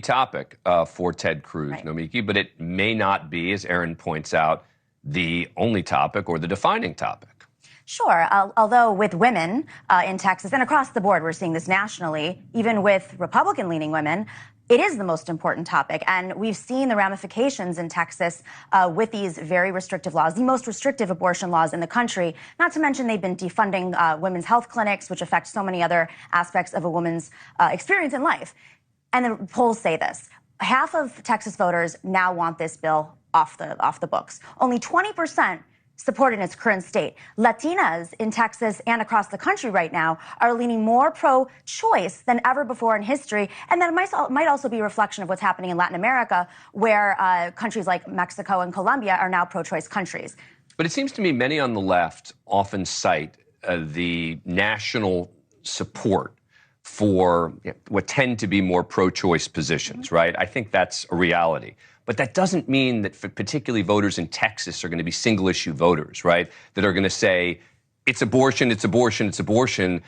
Topic for Ted Cruz, Right. Nomiki, but it may not be, as Aaron points out, the only topic or the defining topic. Sure. Although with women in Texas and across the board, we're seeing this nationally, even with Republican-leaning women, it is the most important topic. And we've seen the ramifications in Texas with these very restrictive laws, the most restrictive abortion laws in the country. Not to mention they've been defunding women's health clinics, which affect so many other aspects of a woman's experience in life. And the polls say this. Half of Texas voters now want this bill off the books. Only 20% support in its current state. Latinas in Texas and across the country right now are leaning more pro-choice than ever before in history. And that might also be a reflection of what's happening in Latin America, where countries like Mexico and Colombia are now pro-choice countries. But it seems to me many on the left often cite the national support for what tend to be more pro-choice positions, right? I think that's a reality. But that doesn't mean that for particularly voters in Texas are going to be single-issue voters, right? That are going to say, it's abortion, it's abortion, it's abortion.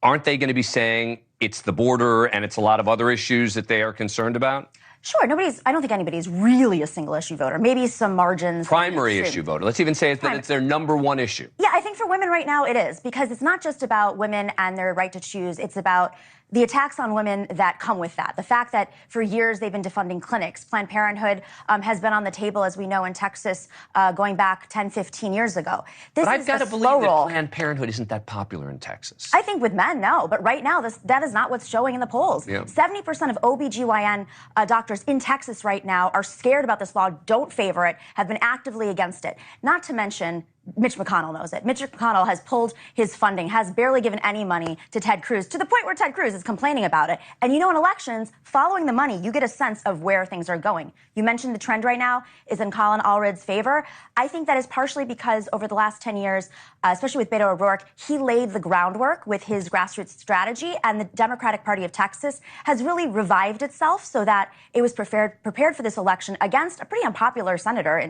Aren't they going to be saying it's the border and it's a lot of other issues that they are concerned about? Sure. I don't think anybody's really a single-issue voter. Maybe some margins. Primary issue voter. Let's even say that it's their number one issue. Yeah, I think for women right now it is, because it's not just about women and their right to choose. It's about the attacks on women that come with that. The fact that for years they've been defunding clinics. Planned Parenthood has been on the table, as we know, in Texas going back 10, 15 years ago. But I've got to believe that Planned Parenthood isn't that popular in Texas. I think with men, no. But right now, that is not what's showing in the polls. Yeah. 70% of OBGYN doctors in Texas right now are scared about this law, don't favor it, have been actively against it. Not to mention Mitch McConnell knows it. Mitch McConnell has pulled his funding, has barely given any money to Ted Cruz, to the point where Ted Cruz is complaining about it. And you know, in elections, following the money, you get a sense of where things are going. You mentioned the trend right now is in Colin Allred's favor. I think that is partially because over the last 10 years, especially with Beto O'Rourke, he laid the groundwork with his grassroots strategy, and the Democratic Party of Texas has really revived itself so that it was prepared for this election against a pretty unpopular senator.